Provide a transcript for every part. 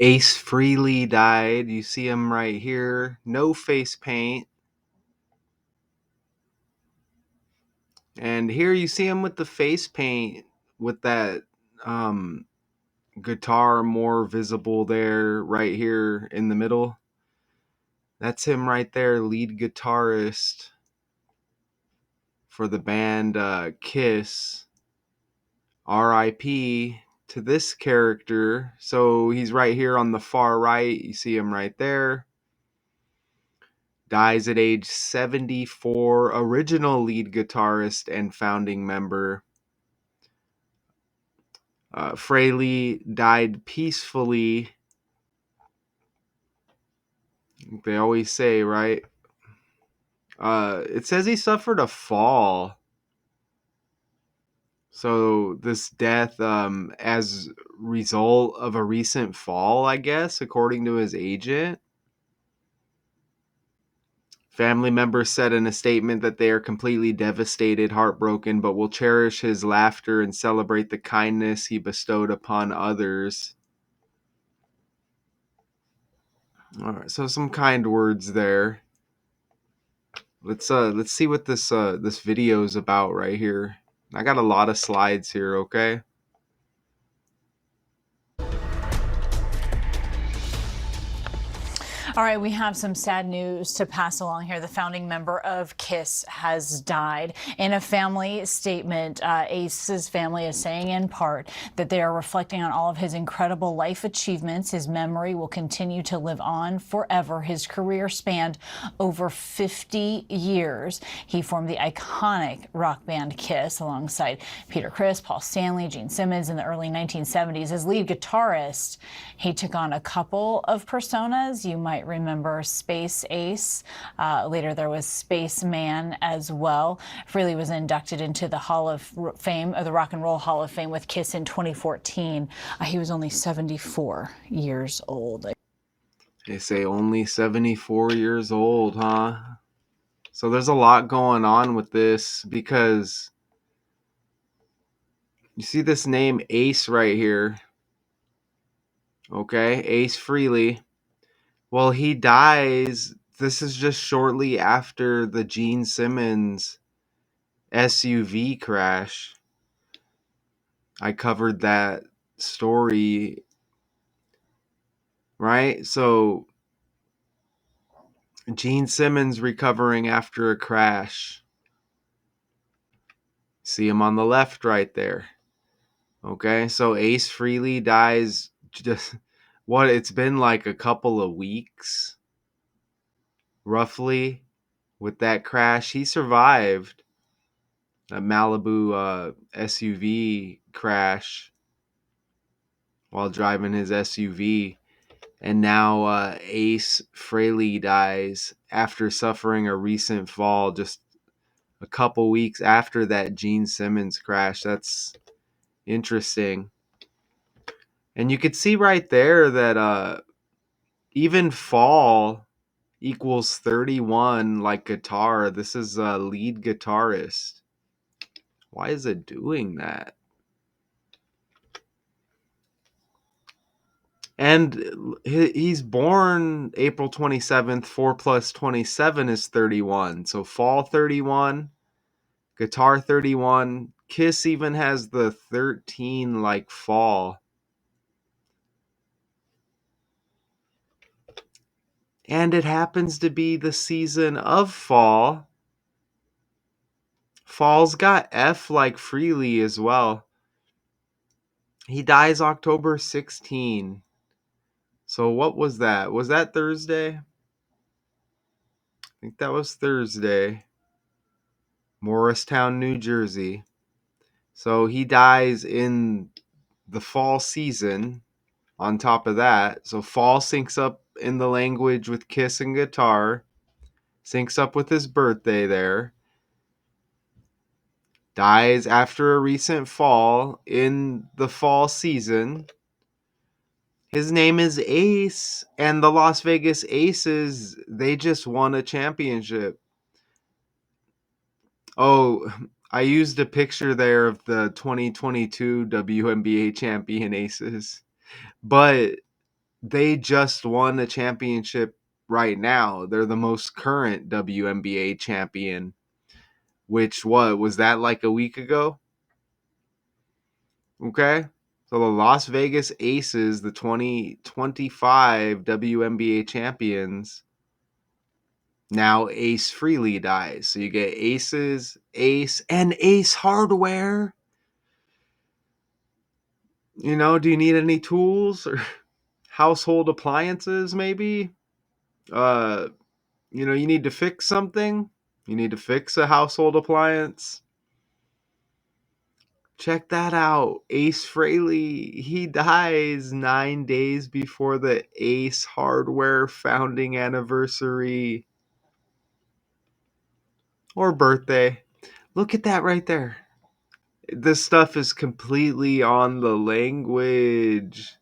Ace Frehley died. You see him right here. No face paint. And here you see him with the face paint with that guitar more visible there right here in the middle. That's him right there, lead guitarist for the band Kiss. R.I.P. to this character. So he's right here on the far right. You see him right there. Dies at age 74. Original lead guitarist and founding member. Frehley died peacefully. They always say, right? It says he suffered a fall. So this death, as result of a recent fall, I guess, according to his agent. Family members said in a statement that they are completely devastated, heartbroken, but will cherish his laughter and celebrate the kindness he bestowed upon others. All right, so some kind words there. Let's see what this video is about right here. I got a lot of slides here, okay? All right, we have some sad news to pass along here. The founding member of KISS has died. In a family statement, Ace's family is saying in part that they are reflecting on all of his incredible life achievements. His memory will continue to live on forever. His career spanned over 50 years. He formed the iconic rock band KISS alongside Peter Criss, Paul Stanley, Gene Simmons in the early 1970s. As lead guitarist, he took on a couple of personas. You might remember Space Ace. Later there was Spaceman as well. Frehley was inducted into the Hall of Fame, or the Rock and Roll Hall of Fame with KISS in 2014. He was only 74 years old. They say only 74 years old, huh? So there's a lot going on with this because you see this name Ace right here. Okay, Ace Frehley. Well, he dies. This is just shortly after the Gene Simmons SUV crash. I covered that story, right? So, Gene Simmons recovering after a crash. See him on the left right there. Okay, so Ace Frehley dies just what it's been like a couple of weeks, roughly, with that crash. He survived a Malibu SUV crash while driving his SUV. And now Ace Frehley dies after suffering a recent fall just a couple weeks after that Gene Simmons crash. That's interesting. And you could see right there that even fall equals 31 like guitar. This is a lead guitarist. Why is it doing that? And he's born April 27th. 4 plus 27 is 31. So fall 31, guitar 31. Kiss even has the 13 like fall. And it happens to be the season of fall. Fall's got F like Frehley as well. He dies October 16. So what was that? Was that Thursday? I think that was Thursday. Morristown, New Jersey. So he dies in the fall season on top of that. So fall syncs up in the language with Kiss and guitar. Syncs up with his birthday there. Dies after a recent fall in the fall season. His name is Ace, and the Las Vegas Aces, they just won a championship. Oh, I used a picture there of the 2022 WNBA champion Aces. But they just won a championship right now. They're the most current WNBA champion, which what was that like a week ago? Okay. So the Las Vegas Aces, the 2025 WNBA champions, now Ace Frehley dies. So you get Aces, Ace, and Ace Hardware. You know, do you need any tools or household appliances maybe? Uh, you need to fix something. You need to fix a household appliance. Check that out. Ace Frehley, he dies 9 days before the Ace Hardware founding anniversary or birthday. Look at that right there. This stuff is completely on the language.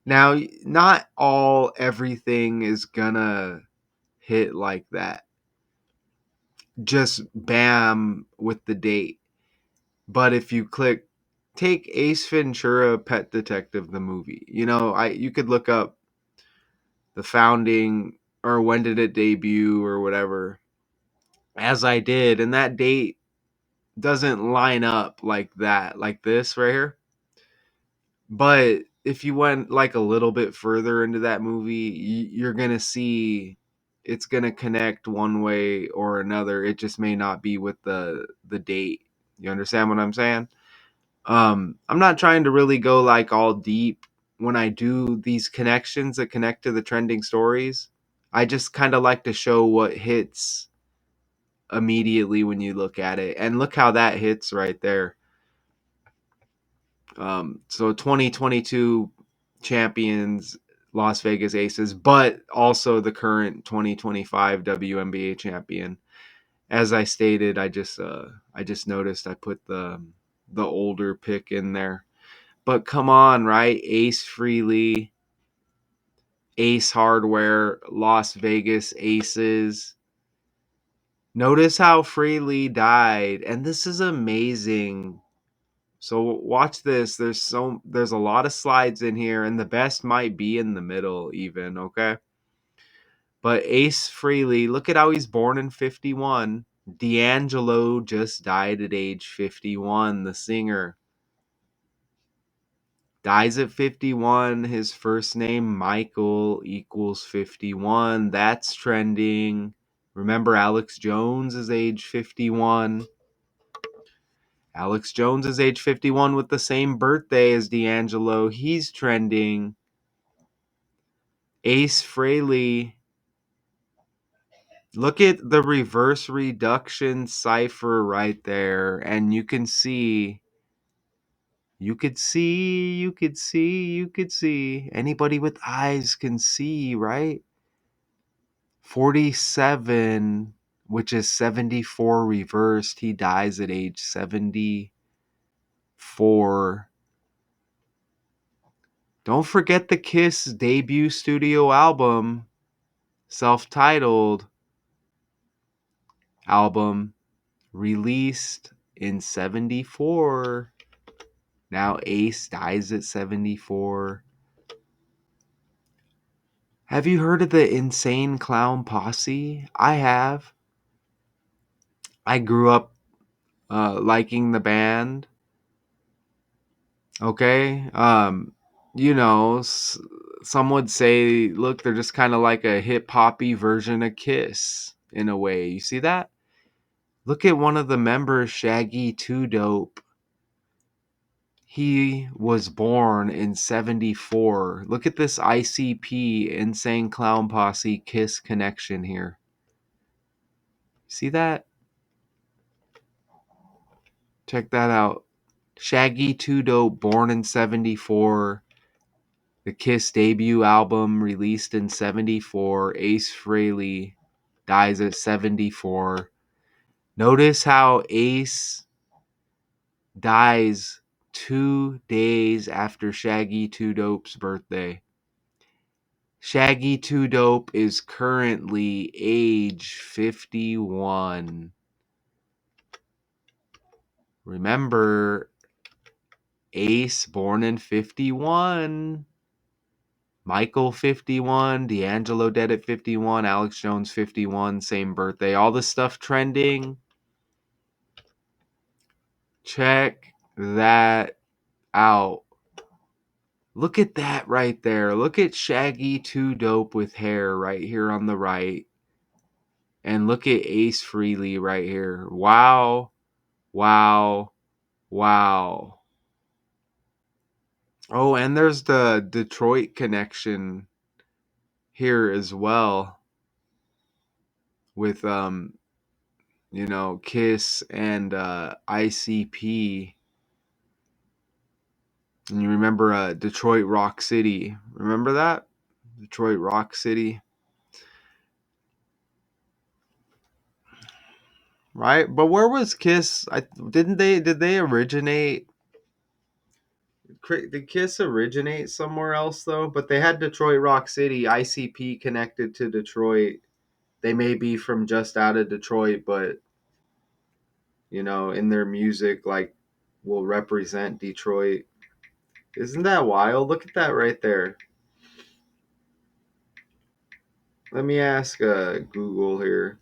Now, not all everything is gonna hit like that. Just bam with the date. But if you take Ace Ventura Pet Detective the movie. You could look up the founding or when did it debut or whatever as I did, and that date doesn't line up like that, like this right here. But if you went like a little bit further into that movie, you're going to see it's going to connect one way or another. It just may not be with the date. You understand what I'm saying? I'm not trying to really go like all deep when I do these connections that connect to the trending stories. I just kind of like to show what hits immediately when you look at it. And look how that hits right there. So 2022 champions, Las Vegas Aces, but also the current 2025 WNBA champion. As I stated, I just noticed I put the older pick in there. But come on, right? Ace Frehley, Ace Hardware, Las Vegas Aces. Notice how Frehley died, and this is amazing. So watch this. There's a lot of slides in here, and the best might be in the middle even, okay? But Ace Frehley, look at how he's born in 51. D'Angelo just died at age 51, the singer. Dies at 51. His first name, Michael, equals 51. That's trending. Remember, Alex Jones is age 51. Alex Jones is age 51 with the same birthday as D'Angelo. He's trending. Ace Frehley. Look at the reverse reduction cipher right there. And you could see. Anybody with eyes can see, right? 47, which is 74 reversed. He dies at age 74. Don't forget the Kiss debut studio album, self-titled album, released in 74. Now Ace dies at 74. Have you heard of the Insane Clown Posse? I have. I grew up liking the band. Okay. Some would say, look, they're just kind of like a hip hoppy version of Kiss in a way. You see that? Look at one of the members, Shaggy Two Dope. He was born in 74. Look at this ICP, Insane Clown Posse Kiss connection here. See that? Check that out. Shaggy Two Dope, born in 74. The Kiss debut album released in 74. Ace Frehley dies at 74. Notice how Ace dies 2 days after Shaggy Two Dope's birthday. Shaggy Two Dope is currently age 51. Remember, Ace born in 51. Michael 51, D'Angelo dead at 51, Alex Jones 51, same birthday. All the stuff trending. Check that out. Look at that right there. Look at Shaggy 2 Dope with hair right here on the right. And look at Ace Frehley right here. Wow. Wow. Wow. Oh, and there's the Detroit connection here as well with Kiss and ICP. And you remember Detroit Rock City. Remember that? Detroit Rock City. Right? But where was Kiss? Did they originate? Did Kiss originate somewhere else though? But they had Detroit Rock City, ICP connected to Detroit. They may be from just out of Detroit, but in their music, like, will represent Detroit. Isn't that wild? Look at that right there. Let me ask Google here.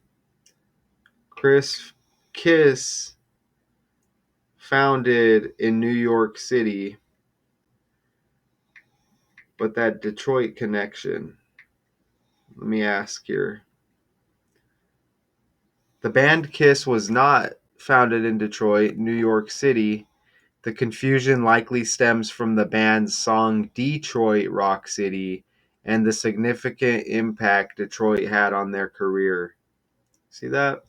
Kiss founded in New York City, but that Detroit connection. Let me ask here. The band Kiss was not founded in Detroit, New York City. The confusion likely stems from the band's song Detroit Rock City and the significant impact Detroit had on their career. See that?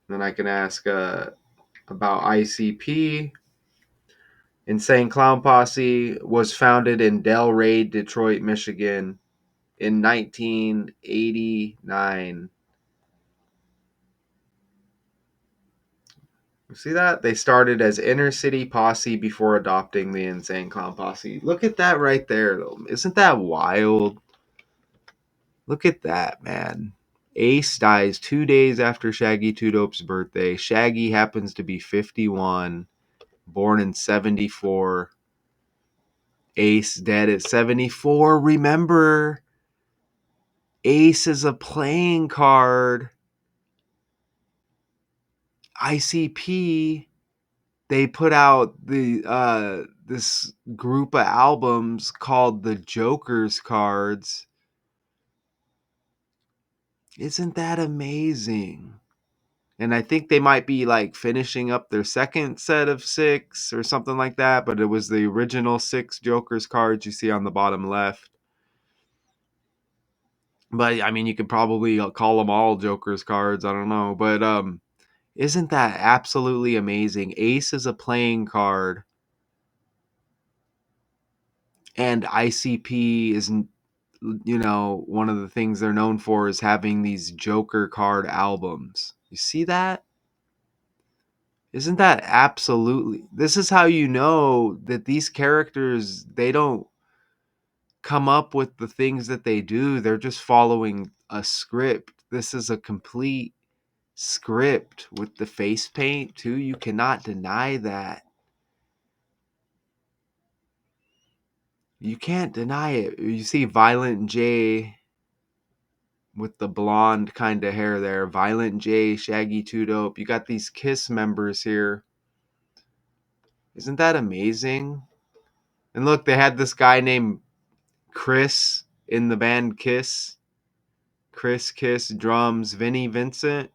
Then I can ask about ICP. Insane Clown Posse was founded in Delray, Detroit, Michigan in 1989. See that? They started as Inner City Posse before adopting the Insane Clown Posse. Look at that right there, though. Isn't that wild? Look at that, man. Ace dies 2 days after Shaggy 2 Dope's birthday. Shaggy happens to be 51, born in 74. Ace dead at 74. Remember, Ace is a playing card. ICP, they put out this group of albums called the Joker's Cards. Isn't that amazing? And I think they might be like finishing up their second set of 6 or something like that, but it was the original 6 Joker's cards you see on the bottom left. But I mean, you could probably call them all Joker's cards. I don't know, but isn't that absolutely amazing? Ace is a playing card, and ICP is, one of the things they're known for is having these Joker card albums. You see that? Isn't that absolutely? This is how you know that these characters, they don't come up with the things that they do. They're just following a script. This is a complete script with the face paint too. You cannot deny that. You can't deny it. You see Violent J with the blonde kind of hair there. Violent J, Shaggy 2 Dope. You got these Kiss members here. Isn't that amazing? And look, they had this guy named Chris in the band Kiss. Chris Kiss, drums, Vinnie Vincent.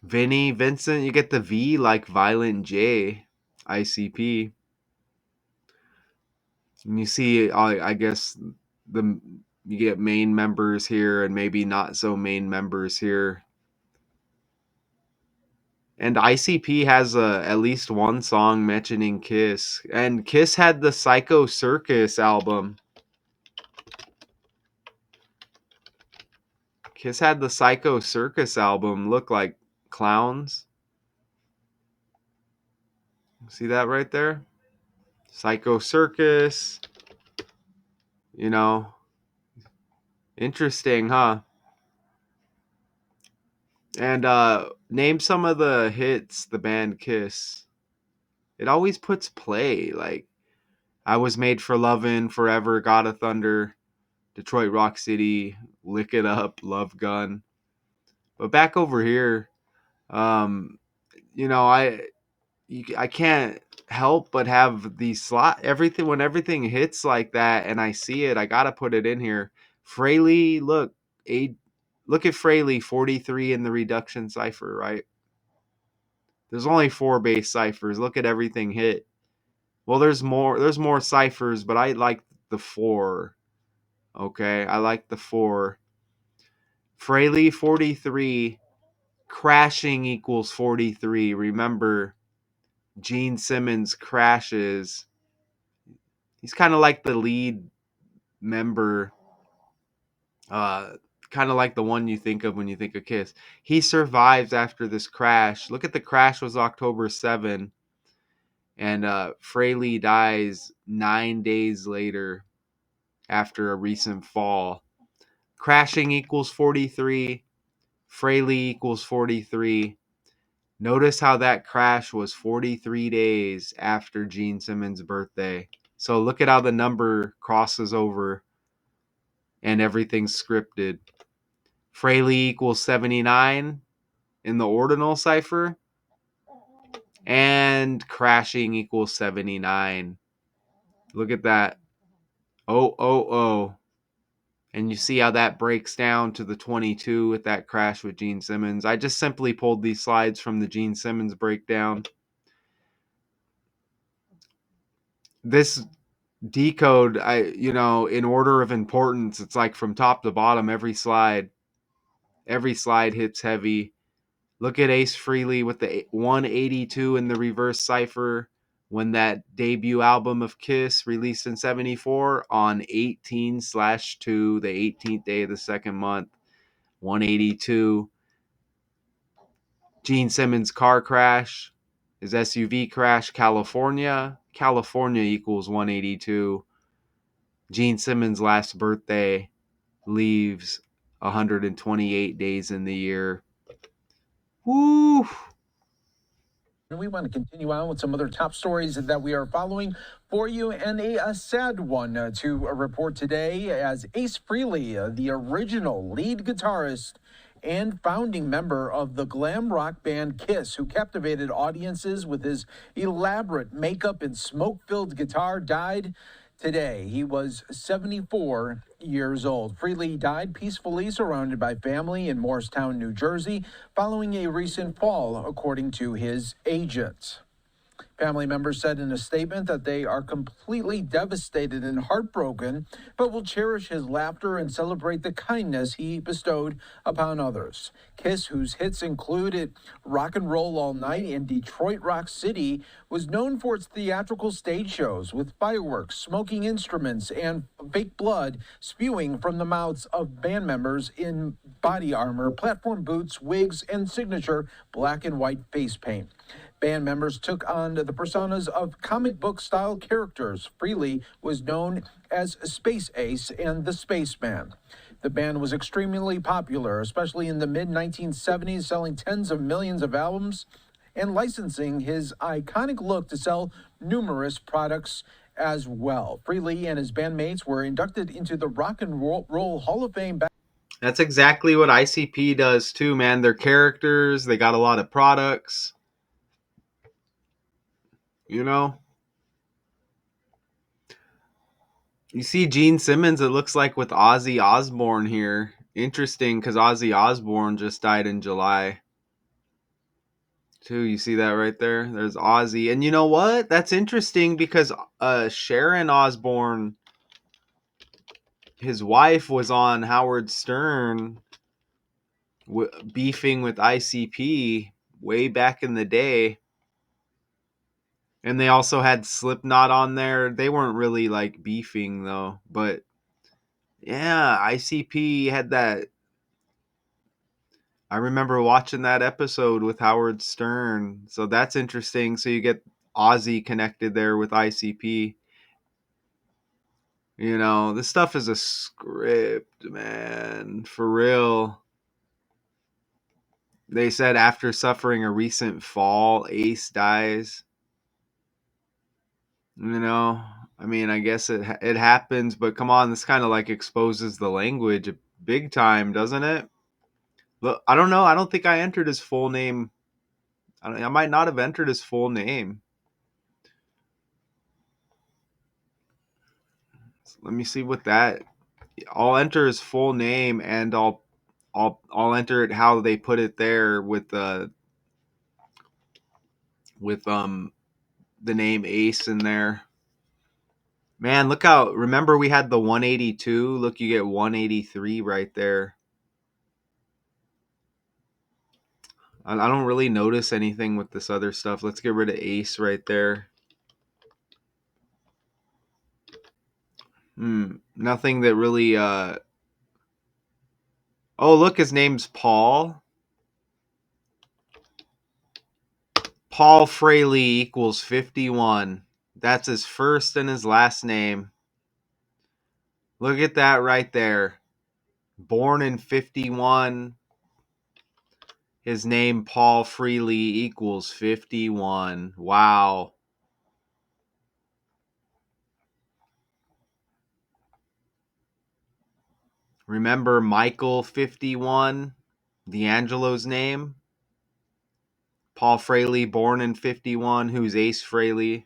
Vinnie Vincent, you get the V like Violent J, ICP. And you see, I guess, the you get main members here and maybe not so main members here. And ICP has at least one song mentioning Kiss. And Kiss had the Psycho Circus album. Kiss had the Psycho Circus album. Look like clowns. See that right there? Psycho Circus. You know, interesting, huh? And name some of the hits the band Kiss. It always puts play. Like, I was made for lovin', forever, God of Thunder, Detroit Rock City, Lick It Up, Love Gun. But back over here, um, you know, I can't help but have these slot everything when everything hits like that and I see it, I gotta put it in here. Frehley, look at Frehley 43 in the reduction cipher, right? There's only 4 bass ciphers. Look at everything hit. Well, there's more ciphers, but I like the 4. Okay, I like the 4. Frehley 43, crashing equals 43. Remember, Gene Simmons crashes. He's kind of like the lead member, uh, kind of like the one you think of when you think of Kiss. He survives after this crash. Look at the crash was October 7, and Frehley dies 9 days later after a recent fall. Crashing equals 43. Frehley equals 43. Notice how that crash was 43 days after Gene Simmons' birthday. So look at how the number crosses over and everything's scripted. Frehley equals 79 in the ordinal cipher, and crashing equals 79. Look at that. Oh, oh, oh. And you see how that breaks down to the 22 with that crash with Gene Simmons. I just simply pulled these slides from the Gene Simmons breakdown. This decode, in order of importance, it's like from top to bottom, every slide hits heavy. Look at Ace Frehley with the 182 in the reverse cipher when that debut album of Kiss released in 74 on 18/2, the 18th day of the second month. 182. Gene Simmons' car crash, his SUV crash, California. California equals 182. Gene Simmons' last birthday leaves 128 days in the year. Woo! We want to continue on with some other top stories that we are following for you, and a sad one to report today as Ace Frehley, the original lead guitarist and founding member of the glam rock band Kiss, who captivated audiences with his elaborate makeup and smoke-filled guitar, died today. He was 74 years old. Frehley died peacefully surrounded by family in Morristown, New Jersey, following a recent fall, according to his agent. Family members said in a statement that they are completely devastated and heartbroken, but will cherish his laughter and celebrate the kindness he bestowed upon others. Kiss, whose hits included Rock and Roll All Night and Detroit Rock City, was known for its theatrical stage shows with fireworks, smoking instruments, and fake blood spewing from the mouths of band members in body armor, platform boots, wigs, and signature black and white face paint. Band members took on the personas of comic book style characters. Frehley was known as Space Ace and the Spaceman. The band was extremely popular, especially in the mid 1970s, selling tens of millions of albums and licensing his iconic look to sell numerous products as well. Frehley and his bandmates were inducted into the Rock and Roll Hall of Fame. That's exactly what ICP does too, man. They're characters, they got a lot of products, you know? You see Gene Simmons, it looks like, with Ozzy Osbourne here. Interesting, because Ozzy Osbourne just died in July. Too, you see that right there? There's Ozzy. And you know what? That's interesting because Sharon Osbourne, his wife, was on Howard Stern beefing with ICP way back in the day. And they also had Slipknot on there. They weren't really like beefing though, but yeah, ICP had that. I remember watching that episode with Howard Stern. So that's interesting. So you get Ozzy connected there with ICP. This stuff is a script, man. For real. They said after suffering a recent fall, Ace dies. You know, I mean, I guess it happens, but come on, this kind of like exposes the language big time, doesn't it? Look, I don't know. I don't think I entered his full name. I might not have entered his full name. So let me see what that. I'll enter his full name, and I'll enter it how they put it there with the name Ace in there. Man, look out. Remember we had the 182? Look, you get 183 right there. I don't really notice anything with this other stuff. Let's get rid of Ace right there. Nothing that really Oh, look, his name's Paul. Paul Frehley equals 51. That's his first and his last name. Look at that right there. Born in 51. His name, Paul Frehley, equals 51. Wow. Remember Michael 51, D'Angelo's name? Paul Frehley, born in 51, who's Ace Frehley,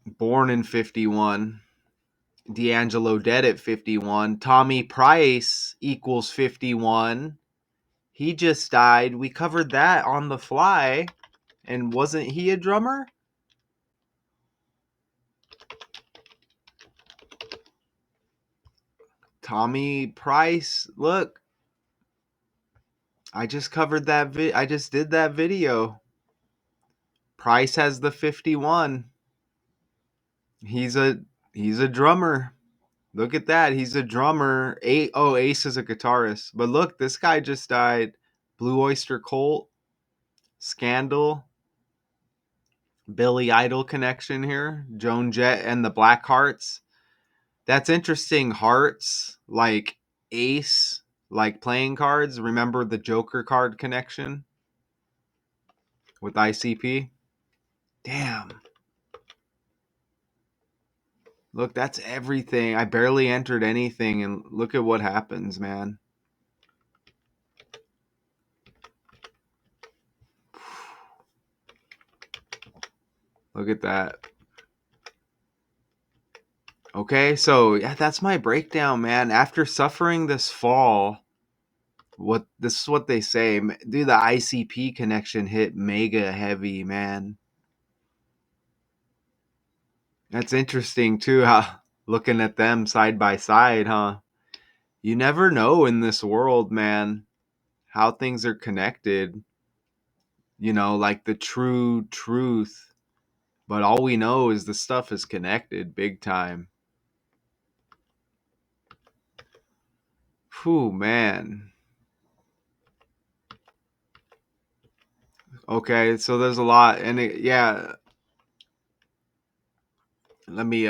born in 51. D'Angelo dead at 51. Tommy Price equals 51. He just died. We covered that on the fly. And wasn't he a drummer? Tommy Price, look. I just covered that I just did that video. Price has the 51. He's a drummer. Look at that. He's a drummer. Ace is a guitarist. But look, this guy just died. Blue Oyster Cult, Scandal, Billy Idol connection here. Joan Jett and the Black Hearts. That's interesting. Hearts, like Ace, like playing cards. Remember the Joker card connection with ICP? Damn. Look, that's everything. I barely entered anything, and look at what happens, man. Look at that. Okay, so yeah, that's my breakdown, man. After suffering this fall, this is what they say. Dude, the ICP connection hit mega heavy, man. That's interesting too, how looking at them side by side, huh? You never know in this world, man, how things are connected. You know, like the true truth. But all we know is the stuff is connected big time. Whew, man. Okay, so there's a lot, and yeah. Let me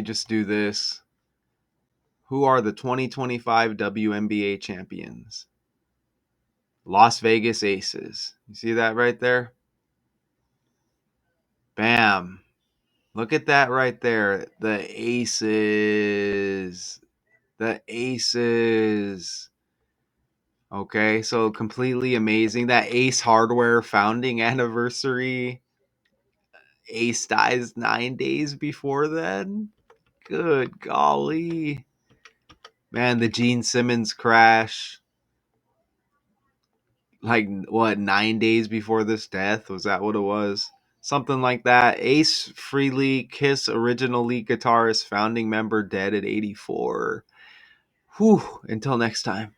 just do this. Who are the 2025 WNBA champions? Las Vegas Aces. You see that right there? Bam. Look at that right there. The Aces. The Aces. Okay, so completely amazing. That Ace Hardware founding anniversary. Ace dies 9 days before then. Good golly. Man, the Gene Simmons crash. Like, what, 9 days before this death? Was that what it was? Something like that. Ace Frehley, Kiss original lead guitarist, founding member, dead at 84. Whew. Until next time.